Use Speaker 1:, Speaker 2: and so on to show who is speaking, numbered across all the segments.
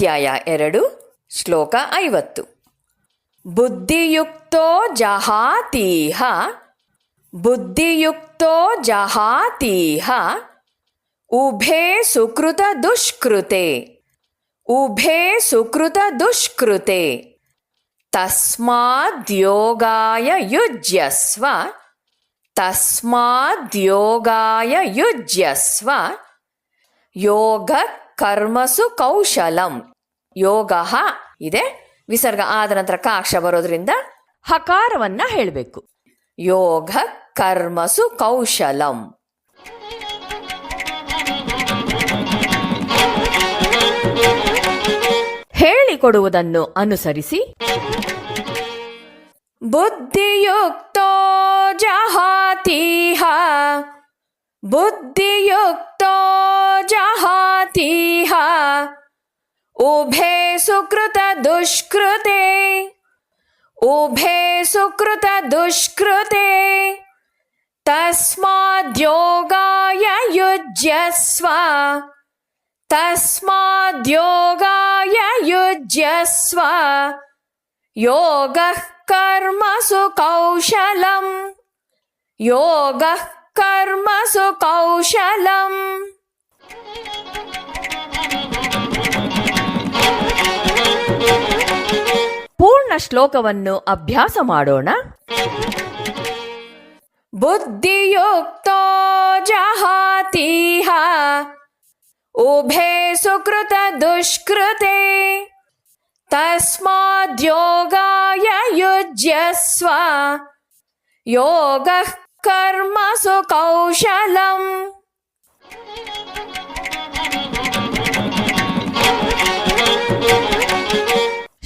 Speaker 1: ಅಧ್ಯಾಯ 2 ಶ್ಲೋಕ 50. ಬುದ್ಧಿಯುಕ್ತೋ ಜಹಾತೀಹ ಬುದ್ಧಿಯುಕ್ತೋ ಜಹಾತೀಹ ಉಭೇ ಸುಕೃತ ದುಷ್ಕೃತೆ ಉಭೇ ಸುಕೃತ ದುಷ್ಕೃತೆ ತಸ್ಮಾದ್ಯೋಗಾಯ ಯುಜ್ಯಸ್ವ ತಸ್ಮಾದ್ಯೋಗಾಯ ಯುಜ್ಯಸ್ವ ಯೋಗ ಕರ್ಮಸು ಕೌಶಲಂ. ಯೋಗ ಇದೆ, ವಿಸರ್ಗ ಆದ ನಂತರ ಕಾಕ್ಷ ಬರೋದ್ರಿಂದ ಹಕಾರವನ್ನ ಹೇಳಬೇಕು. ಯೋಗ ಕರ್ಮಸು ಕೌಶಲಂ. ಹೇಳಿಕೊಡುವುದನ್ನು ಅನುಸರಿಸಿ ಬುದ್ಧಿಯುಕ್ತೋ ಜಹಾತೀಹ ಬುದ್ಧಿಯುಕ್ತೋ ಜಹಾತೀಹ ಉಭೇ ಸುಕೃತ ದುಷ್ಕೃತೆ ಉಭೇ ಸುಕೃತ ದುಷ್ಕೃತೆ ತಸ್ಮಾದ್ಯೋಗಾಯ ಯುಜ್ಯಸ್ವ ತಸ್ಮಾದ್ಯೋಗಾಯ ಯುಜ್ಯಸ್ವ ಯೋಗಃ ಕರ್ಮಸು ಕೌಶಲಂ ಯೋಗಃ ಕರ್ಮಸು ಕೌಶಲಂ. ಪೂರ್ಣ ಶ್ಲೋಕವನ್ನು ಅಭ್ಯಾಸ ಮಾಡೋಣ. ಬುದ್ಧಿಯುಕ್ತೋ ಜಹಾತೀಹ ಉಭೇ ಸುಕೃತ ದುಷ್ಕೃತೆ ತಸ್ಮಾದ್ಯೋಗಾಯ ಯುಜ್ಯಸ್ವ ಯೋಗಃ ಕರ್ಮಸು ಕೌಶಲಂ.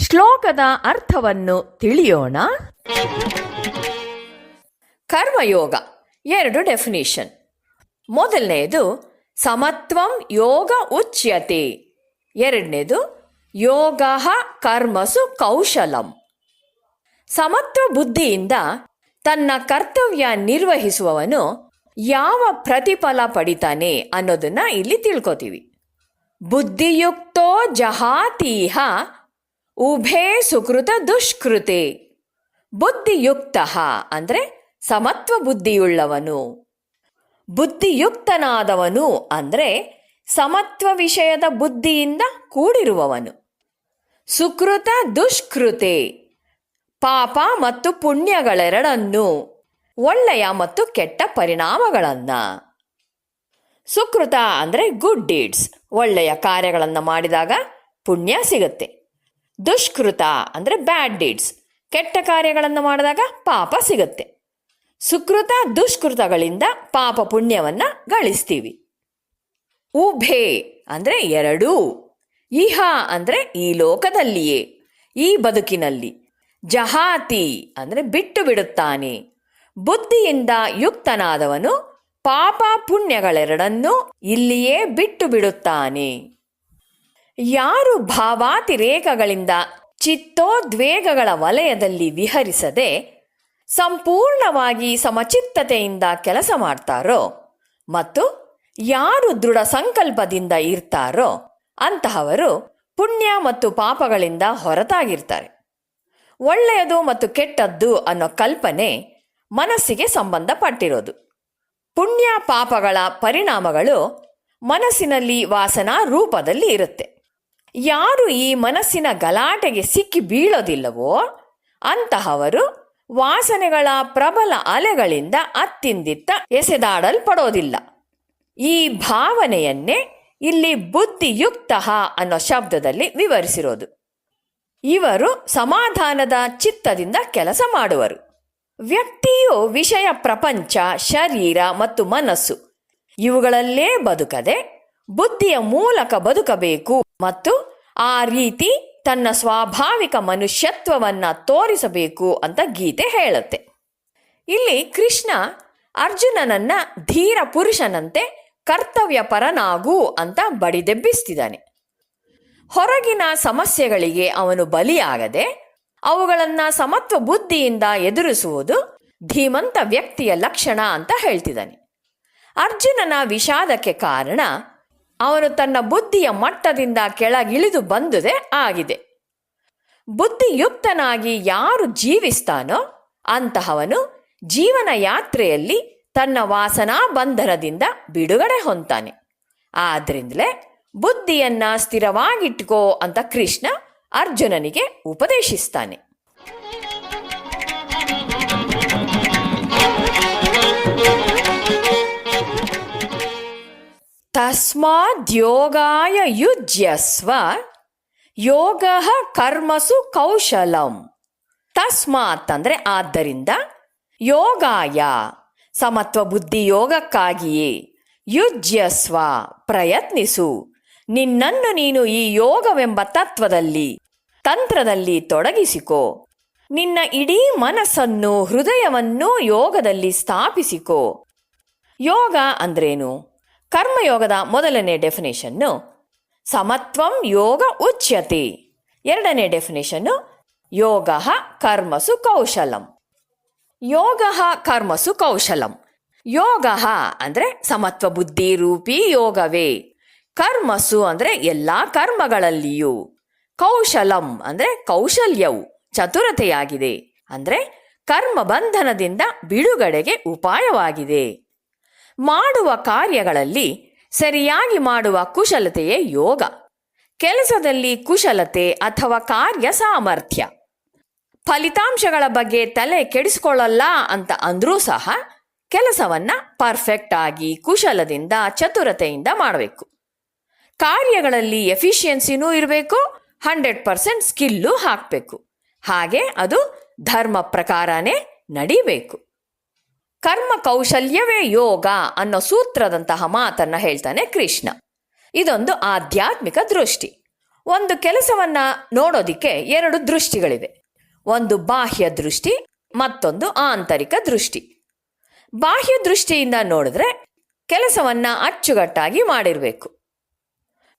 Speaker 1: ಶ್ಲೋಕದ ಅರ್ಥವನ್ನು ತಿಳಿಯೋಣ. ಕರ್ಮಯೋಗ 2 ಡೆಫಿನಿಷನ್. ಮೊದಲನೆಯದು ಸಮತ್ವಂ ಯೋಗ ಉಚ್ಯತೆ, ಎರಡನೇದು ಯೋಗ ಕರ್ಮಸು ಕೌಶಲಂ. ಸಮತ್ವ ಬುದ್ಧಿಯಿಂದ ತನ್ನ ಕರ್ತವ್ಯ ನಿರ್ವಹಿಸುವವನು ಯಾವ ಪ್ರತಿಫಲ ಪಡಿತಾನೆ ಅನ್ನೋದನ್ನ ಇಲ್ಲಿ ತಿಳ್ಕೊತೀವಿ. ಬುದ್ಧಿಯುಕ್ತೋ ಜಹಾತೀಹ ಉಭೇ ಸುಕೃತ ದುಷ್ಕೃತೆ. ಬುದ್ಧಿಯುಕ್ತ ಅಂದರೆ ಸಮತ್ವ ಬುದ್ಧಿಯುಳ್ಳವನು. ಬುದ್ಧಿಯುಕ್ತನಾದವನು ಅಂದರೆ ಸಮತ್ವ ವಿಷಯದ ಬುದ್ಧಿಯಿಂದ ಕೂಡಿರುವವನು. ಸುಕೃತ ದುಷ್ಕೃತೆ ಪಾಪ ಮತ್ತು ಪುಣ್ಯಗಳೆರಡನ್ನೂ, ಒಳ್ಳೆಯ ಮತ್ತು ಕೆಟ್ಟ ಪರಿಣಾಮಗಳನ್ನ. ಸುಕೃತ ಅಂದರೆ ಗುಡ್ ಡೀಡ್ಸ್, ಒಳ್ಳೆಯ ಕಾರ್ಯಗಳನ್ನು ಮಾಡಿದಾಗ ಪುಣ್ಯ ಸಿಗುತ್ತೆ. ದುಷ್ಕೃತ ಅಂದರೆ ಬ್ಯಾಡ್ ಡೀಡ್ಸ್, ಕೆಟ್ಟ ಕಾರ್ಯಗಳನ್ನು ಮಾಡಿದಾಗ ಪಾಪ ಸಿಗುತ್ತೆ. ಸುಕೃತ ದುಷ್ಕೃತಗಳಿಂದ ಪಾಪ ಪುಣ್ಯವನ್ನ ಗಳಿಸ್ತೀವಿ. ಉಭೇ ಅಂದರೆ ಎರಡೂ. ಇಹ ಅಂದರೆ ಈ ಲೋಕದಲ್ಲಿಯೇ, ಈ ಬದುಕಿನಲ್ಲಿ. ಜಹಾತಿ ಅಂದರೆ ಬಿಟ್ಟು ಬಿಡುತ್ತಾನೆ. ಬುದ್ಧಿಯಿಂದ ಯುಕ್ತನಾದವನು ಪಾಪ ಪುಣ್ಯಗಳೆರಡನ್ನೂ ಇಲ್ಲಿಯೇ ಬಿಟ್ಟು ಬಿಡುತ್ತಾನೆ. ಯಾರು ಭಾವಾತಿರೇಕಗಳಿಂದ ಚಿತ್ತೋದ್ವೇಗಗಳ ವಲಯದಲ್ಲಿ ವಿಹರಿಸದೆ ಸಂಪೂರ್ಣವಾಗಿ ಸಮಚಿತ್ತತೆಯಿಂದ ಕೆಲಸ ಮಾಡ್ತಾರೋ ಮತ್ತು ಯಾರು ದೃಢ ಸಂಕಲ್ಪದಿಂದ ಇರ್ತಾರೋ ಅಂತಹವರು ಪುಣ್ಯ ಮತ್ತು ಪಾಪಗಳಿಂದ ಹೊರತಾಗಿರ್ತಾರೆ. ಒಳ್ಳೆಯದು ಮತ್ತು ಕೆಟ್ಟದ್ದು ಅನ್ನೋ ಕಲ್ಪನೆ ಮನಸ್ಸಿಗೆ ಸಂಬಂಧಪಟ್ಟಿರೋದು. ಪುಣ್ಯ ಪಾಪಗಳ ಪರಿಣಾಮಗಳು ಮನಸ್ಸಿನಲ್ಲಿ ವಾಸನಾ ರೂಪದಲ್ಲಿ ಇರುತ್ತೆ. ಯಾರು ಈ ಮನಸ್ಸಿನ ಗಲಾಟೆಗೆ ಸಿಕ್ಕಿ ಬೀಳೋದಿಲ್ಲವೋ ಅಂತಹವರು ವಾಸನೆಗಳ ಪ್ರಬಲ ಅಲೆಗಳಿಂದ ಅತ್ತಿಂದಿತ್ತ ಎಸೆದಾಡಲ್ಪಡೋದಿಲ್ಲ. ಈ ಭಾವನೆಯನ್ನೇ ಇಲ್ಲಿ ಬುದ್ಧಿಯುಕ್ತ ಅನ್ನೋ ಶಬ್ದದಲ್ಲಿ ವಿವರಿಸಿರೋದು. ಇವರು ಸಮಾಧಾನದ ಚಿತ್ತದಿಂದ ಕೆಲಸ ಮಾಡುವರು. ವ್ಯಕ್ತಿಯು ವಿಷಯ ಪ್ರಪಂಚ, ಶರೀರ ಮತ್ತು ಮನಸ್ಸು ಇವುಗಳಲ್ಲೇ ಬದುಕದೆ ಬುದ್ಧಿಯ ಮೂಲಕ ಬದುಕಬೇಕು ಮತ್ತು ಆ ರೀತಿ ತನ್ನ ಸ್ವಾಭಾವಿಕ ಮನುಷ್ಯತ್ವವನ್ನ ತೋರಿಸಬೇಕು ಅಂತ ಗೀತೆ ಹೇಳುತ್ತೆ. ಇಲ್ಲಿ ಕೃಷ್ಣ ಅರ್ಜುನನನ್ನ ಧೀರ ಪುರುಷನಂತೆ ಕರ್ತವ್ಯ ಪರನಾಗು ಅಂತ ಬಡಿದೆಬ್ಬಿಸ್ತಿದ್ದಾನೆ. ಹೊರಗಿನ ಸಮಸ್ಯೆಗಳಿಗೆ ಅವನು ಬಲಿಯಾಗದೆ ಅವುಗಳನ್ನು ಸಮತ್ವ ಬುದ್ಧಿಯಿಂದ ಎದುರಿಸುವುದು ಧೀಮಂತ ವ್ಯಕ್ತಿಯ ಲಕ್ಷಣ ಅಂತ ಹೇಳ್ತಿದ್ದಾನೆ. ಅರ್ಜುನನ ವಿಷಾದಕ್ಕೆ ಕಾರಣ ಅವನು ತನ್ನ ಬುದ್ಧಿಯ ಮಟ್ಟದಿಂದ ಕೆಳಗಿಳಿದು ಬಂದುದೇ ಆಗಿದೆ. ಬುದ್ಧಿಯುಕ್ತನಾಗಿ ಯಾರು ಜೀವಿಸ್ತಾನೋ ಅಂತಹವನು ಜೀವನ ಯಾತ್ರೆಯಲ್ಲಿ ತನ್ನ ವಾಸನಾ ಬಂಧನದಿಂದ ಬಿಡುಗಡೆ ಹೊಂತಾನೆ. ಆದ್ರಿಂದಲೇ ಬುದ್ಧಿಯನ್ನ ಸ್ಥಿರವಾಗಿಟ್ಕೋ ಅಂತ ಕೃಷ್ಣ ಅರ್ಜುನನಿಗೆ ಉಪದೇಶಿಸ್ತಾನೆ. ತಸ್ಮಾದ್ಯೋಗಾಯ ಯುಜ್ಯಸ್ವ ಯೋಗಃ ಕರ್ಮಸು ಕೌಶಲಂ. ತಸ್ಮಾತ್ ಅಂದರೆ ಆದ್ದರಿಂದ, ಯೋಗಾಯ ಸಮತ್ವ ಬುದ್ಧಿ ಯೋಗಕ್ಕಾಗಿಯೇ, ಯುಜ್ಯಸ್ವ ಪ್ರಯತ್ನಿಸು, ನಿನ್ನನ್ನು ನೀನು ಈ ಯೋಗವೆಂಬ ತತ್ವದಲ್ಲಿ ತಂತ್ರದಲ್ಲಿ ತೊಡಗಿಸಿಕೋ, ನಿನ್ನ ಇಡೀ ಮನಸ್ಸನ್ನು ಹೃದಯವನ್ನು ಯೋಗದಲ್ಲಿ ಸ್ಥಾಪಿಸಿಕೋ. ಯೋಗ ಅಂದ್ರೇನು? ಕರ್ಮಯೋಗದ ಮೊದಲನೇ ಡೆಫಿನೇಷನ್ನು ಸಮತ್ವಂ ಯೋಗ ಉಚ್ಯತೆ. ಎರಡನೇ ಡೆಫಿನೇಷನ್ನು ಯೋಗ ಕರ್ಮಸು ಕೌಶಲಂ. ಯೋಗ ಕರ್ಮಸು ಕೌಶಲಂ. ಯೋಗ ಅಂದರೆ ಸಮತ್ವ ಬುದ್ಧಿ ರೂಪಿ ಯೋಗವೇ. ಕರ್ಮಸು ಅಂದರೆ ಎಲ್ಲ ಕರ್ಮಗಳಲ್ಲಿಯೂ. ಕೌಶಲಂ ಅಂದರೆ ಕೌಶಲ್ಯವು, ಚತುರತೆಯಾಗಿದೆ. ಅಂದರೆ ಕರ್ಮ ಬಂಧನದಿಂದ ಬಿಡುಗಡೆಗೆ ಉಪಾಯವಾಗಿದೆ. ಮಾಡುವ ಕಾರ್ಯಗಳಲ್ಲಿ ಸರಿಯಾಗಿ ಮಾಡುವ ಕುಶಲತೆಯೇ ಯೋಗ. ಕೆಲಸದಲ್ಲಿ ಕುಶಲತೆ ಅಥವಾ ಕಾರ್ಯ ಸಾಮರ್ಥ್ಯ. ಫಲಿತಾಂಶಗಳ ಬಗ್ಗೆ ತಲೆ ಕೆಡಿಸ್ಕೊಳ್ಳಲ್ಲ ಅಂತ ಅಂದ್ರೂ ಸಹ ಕೆಲಸವನ್ನ ಪರ್ಫೆಕ್ಟ್ ಆಗಿ ಕುಶಲದಿಂದ ಚತುರತೆಯಿಂದ ಮಾಡಬೇಕು. ಕಾರ್ಯಗಳಲ್ಲಿ ಎಫಿಷಿಯನ್ಸಿನೂ ಇರಬೇಕು, 100% ಸ್ಕಿಲ್ಲು ಹಾಕಬೇಕು. ಹಾಗೆ ಅದು ಧರ್ಮ ಪ್ರಕಾರನೇ ನಡಿಬೇಕು. ಕರ್ಮ ಕೌಶಲ್ಯವೇ ಯೋಗ ಅನ್ನೋ ಸೂತ್ರದಂತಹ ಮಾತನ್ನ ಹೇಳ್ತಾನೆ ಕೃಷ್ಣ. ಇದೊಂದು ಆಧ್ಯಾತ್ಮಿಕ ದೃಷ್ಟಿ. ಒಂದು ಕೆಲಸವನ್ನ ನೋಡೋದಿಕ್ಕೆ ಎರಡು ದೃಷ್ಟಿಗಳಿವೆ. ಒಂದು ಬಾಹ್ಯ ದೃಷ್ಟಿ, ಮತ್ತೊಂದು ಆಂತರಿಕ ದೃಷ್ಟಿ. ಬಾಹ್ಯ ದೃಷ್ಟಿಯಿಂದ ನೋಡಿದ್ರೆ ಕೆಲಸವನ್ನ ಅಚ್ಚುಕಟ್ಟಾಗಿ ಮಾಡಿರಬೇಕು.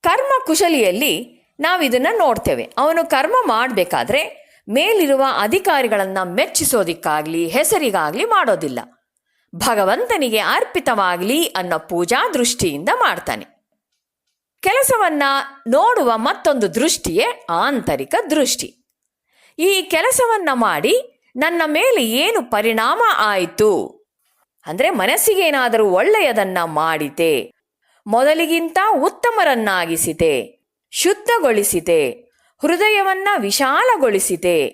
Speaker 1: ಕರ್ಮ ಕುಶಲಿಯಲ್ಲಿ ನಾವಿದನ್ನ ನೋಡ್ತೇವೆ. ಅವನು ಕರ್ಮ ಮಾಡಬೇಕಾದ್ರೆ ಮೇಲಿರುವ ಅಧಿಕಾರಿಗಳನ್ನ ಮೆಚ್ಚಿಸೋದಿಕ್ಕಾಗ್ಲಿ ಹೆಸರಿಗಾಗ್ಲಿ ಮಾಡೋದಿಲ್ಲ. ಭಗವಂತನಿಗೆ ಅರ್ಪಿತವಾಗಲಿ ಅನ್ನೋ ಪೂಜಾ ದೃಷ್ಟಿಯಿಂದ ಮಾಡ್ತಾನೆ. ಕೆಲಸವನ್ನ ನೋಡುವ ಮತ್ತೊಂದು ದೃಷ್ಟಿಯೇ ಆಂತರಿಕ ದೃಷ್ಟಿ. ಈ ಕೆಲಸವನ್ನ ಮಾಡಿ ನನ್ನ ಮೇಲೆ ಏನು ಪರಿಣಾಮ ಆಯಿತು ಅಂದ್ರೆ, ಮನಸ್ಸಿಗೇನಾದರೂ ಒಳ್ಳೆಯದನ್ನ ಮಾಡಿತೆ, ಮೊದಲಿಗಿಂತ ಉತ್ತಮರನ್ನಾಗಿಸಿತೆ, ಶುದ್ಧಗೊಳಿಸಿತೆ, ಹೃದಯವನ್ನ ವಿಶಾಲಗೊಳಿಸಿತೆ,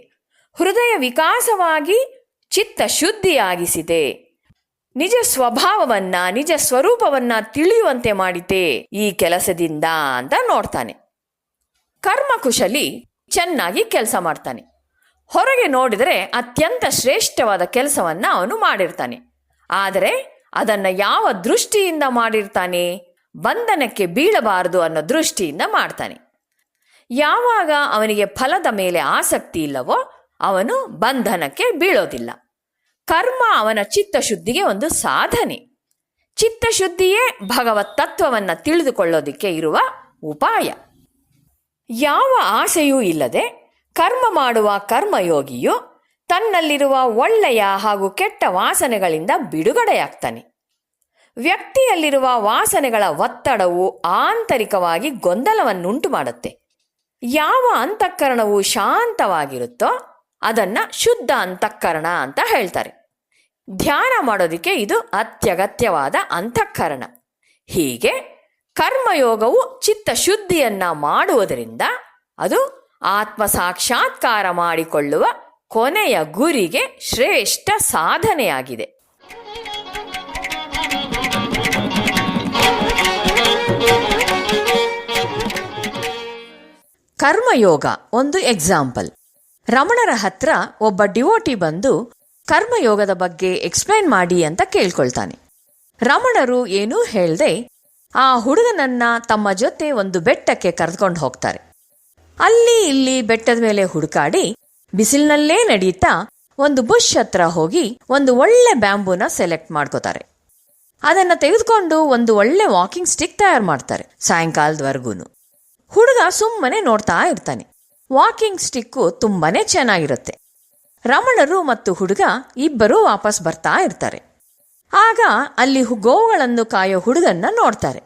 Speaker 1: ಹೃದಯ ವಿಕಾಸವಾಗಿ ಚಿತ್ತ ಶುದ್ಧಿಯಾಗಿಸಿತೆ, ನಿಜ ಸ್ವಭಾವವನ್ನ ನಿಜ ಸ್ವರೂಪವನ್ನ ತಿಳಿಯುವಂತೆ ಮಾಡಿತೆ ಈ ಕೆಲಸದಿಂದ ಅಂತ ನೋಡ್ತಾನೆ. ಕರ್ಮಕುಶಲಿ ಚೆನ್ನಾಗಿ ಕೆಲಸ ಮಾಡ್ತಾನೆ. ಹೊರಗೆ ನೋಡಿದರೆ ಅತ್ಯಂತ ಶ್ರೇಷ್ಠವಾದ ಕೆಲಸವನ್ನ ಅವನು ಮಾಡಿರ್ತಾನೆ. ಆದರೆ ಅದನ್ನ ಯಾವ ದೃಷ್ಟಿಯಿಂದ ಮಾಡಿರ್ತಾನೆ? ಬಂಧನಕ್ಕೆ ಬೀಳಬಾರದು ಅನ್ನೋ ದೃಷ್ಟಿಯಿಂದ ಮಾಡ್ತಾನೆ. ಯಾವಾಗ ಅವನಿಗೆ ಫಲದ ಮೇಲೆ ಆಸಕ್ತಿ ಇಲ್ಲವೋ ಅವನು ಬಂಧನಕ್ಕೆ ಬೀಳೋದಿಲ್ಲ. ಕರ್ಮ ಅವನ ಚಿತ್ತಶುದ್ಧಿಗೆ ಒಂದು ಸಾಧನೆ. ಚಿತ್ತಶುದ್ಧಿಯೇ ಭಗವತ್ ತತ್ವವನ್ನು ತಿಳಿದುಕೊಳ್ಳೋದಿಕ್ಕೆ ಇರುವ ಉಪಾಯ. ಯಾವ ಆಸೆಯೂ ಇಲ್ಲದೆ ಕರ್ಮ ಮಾಡುವ ಕರ್ಮಯೋಗಿಯು ತನ್ನಲ್ಲಿರುವ ಒಳ್ಳೆಯ ಹಾಗೂ ಕೆಟ್ಟ ವಾಸನೆಗಳಿಂದ ಬಿಡುಗಡೆಯಾಗ್ತಾನೆ. ವ್ಯಕ್ತಿಯಲ್ಲಿರುವ ವಾಸನೆಗಳ ಒತ್ತಡವು ಆಂತರಿಕವಾಗಿ ಗೊಂದಲವನ್ನುಂಟು ಮಾಡುತ್ತೆ. ಯಾವ ಅಂತಃಕರಣವು ಶಾಂತವಾಗಿರುತ್ತೋ ಅದನ್ನ ಶುದ್ಧ ಅಂತಃಕರಣ ಅಂತ ಹೇಳ್ತಾರೆ. ಧ್ಯಾನ ಮಾಡೋದಕ್ಕೆ ಇದು ಅತ್ಯಗತ್ಯವಾದ ಅಂತಃಕರಣ. ಹೀಗೆ ಕರ್ಮಯೋಗವು ಚಿತ್ತಶುದ್ಧಿಯನ್ನ ಮಾಡುವುದರಿಂದ ಅದು ಆತ್ಮ ಸಾಕ್ಷಾತ್ಕಾರ ಮಾಡಿಕೊಳ್ಳುವ ಕೊನೆಯ ಗುರಿಗೆ ಶ್ರೇಷ್ಠ ಸಾಧನೆಯಾಗಿದೆ. ಕರ್ಮಯೋಗ ಒಂದು ಎಕ್ಸಾಂಪಲ್. ರಮಣರ ಹತ್ರ ಒಬ್ಬ ಡಿವೋಟಿ ಬಂದು ಕರ್ಮಯೋಗದ ಬಗ್ಗೆ ಎಕ್ಸ್ಪ್ಲೈನ್ ಮಾಡಿ ಅಂತ ಕೇಳ್ಕೊಳ್ತಾನೆ. ರಮಣರು ಏನೂ ಹೇಳ್ದೆ ಆ ಹುಡುಗನನ್ನ ತಮ್ಮ ಜೊತೆ ಒಂದು ಬೆಟ್ಟಕ್ಕೆ ಕರೆದುಕೊಂಡು ಹೋಗ್ತಾರೆ. ಅಲ್ಲಿ ಇಲ್ಲಿ ಬೆಟ್ಟದ ಮೇಲೆ ಹುಡುಕಾಡಿ ಬಿಸಿಲಿನಲ್ಲೇ ನಡೀತಾ ಒಂದು ಬುಷ್ ಹತ್ರ ಹೋಗಿ ಒಂದು ಒಳ್ಳೆ ಬ್ಯಾಂಬೂನ ಸೆಲೆಕ್ಟ್ ಮಾಡ್ಕೋತಾರೆ. ಅದನ್ನ ತೆಗೆದುಕೊಂಡು ಒಂದು ಒಳ್ಳೆ ವಾಕಿಂಗ್ ಸ್ಟಿಕ್ ತಯಾರು ಮಾಡ್ತಾರೆ. ಸಾಯಂಕಾಲದವರೆಗೂನು ಹುಡುಗ ಸುಮ್ಮನೆ ನೋಡ್ತಾ ಇರ್ತಾನೆ. ವಾಕಿಂಗ್ ಸ್ಟಿಕ್ಕು ತುಂಬಾನೇ ಚೆನ್ನಾಗಿರುತ್ತೆ. ರಮಣರು ಮತ್ತು ಹುಡುಗ ಇಬ್ಬರೂ ವಾಪಸ್ ಬರ್ತಾ ಇರ್ತಾರೆ. ಆಗ ಅಲ್ಲಿ ಗೋವುಗಳನ್ನು ಕಾಯೋ ಹುಡುಗನ್ನ ನೋಡ್ತಾರೆ.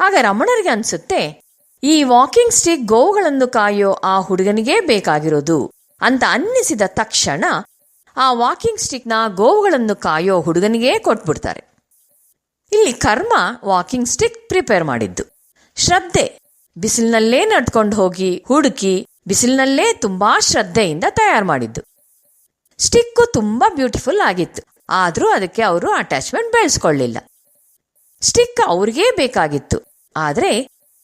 Speaker 1: ಆಗ ರಮಣರಿಗೆ ಅನ್ಸುತ್ತೆ, ಈ ವಾಕಿಂಗ್ ಸ್ಟಿಕ್ ಗೋವುಗಳನ್ನು ಕಾಯೋ ಆ ಹುಡುಗನಿಗೇ ಬೇಕಾಗಿರೋದು ಅಂತ ಅನ್ನಿಸಿದ ತಕ್ಷಣ ಆ ವಾಕಿಂಗ್ ಸ್ಟಿಕ್ನ ಗೋವುಗಳನ್ನು ಕಾಯೋ ಹುಡುಗನಿಗೇ ಕೊಟ್ಬಿಡ್ತಾರೆ. ಇಲ್ಲಿ ಕರ್ಮ ವಾಕಿಂಗ್ ಸ್ಟಿಕ್ ಪ್ರಿಪೇರ್ ಮಾಡಿದ್ದು, ಶ್ರದ್ಧೆ ಬಿಸಿಲಿನಲ್ಲೇ ನಡ್ಕೊಂಡು ಹೋಗಿ ಹುಡುಕಿ ಬಿಸಿಲಿನಲ್ಲೇ ತುಂಬಾ ಶ್ರದ್ಧೆಯಿಂದ ತಯಾರು ಮಾಡಿದ್ದು. ಸ್ಟಿಕ್ಕು ತುಂಬಾ ಬ್ಯೂಟಿಫುಲ್ ಆಗಿತ್ತು, ಆದರೂ ಅದಕ್ಕೆ ಅವರು ಅಟ್ಯಾಚ್ಮೆಂಟ್ ಬೆಳೆಸ್ಕೊಳ್ಳಿಲ್ಲ. ಸ್ಟಿಕ್ ಅವ್ರಿಗೇ ಬೇಕಾಗಿತ್ತು, ಆದರೆ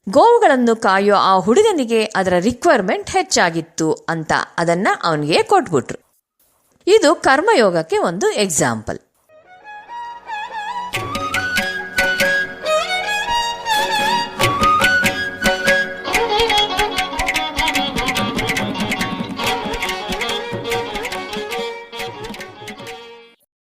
Speaker 1: ಗೋವುಗಳನ್ನು ಕಾಯೋ ಆ ಹುಡುಗನಿಗೆ ಅದರ ರಿಕ್ವೈರ್ಮೆಂಟ್ ಹೆಚ್ಚಾಗಿತ್ತು ಅಂತ ಅದನ್ನ ಅವನಿಗೆ ಕೊಟ್ಬಿಟ್ರು. ಇದು ಕರ್ಮಯೋಗಕ್ಕೆ ಒಂದು ಎಕ್ಸಾಂಪಲ್.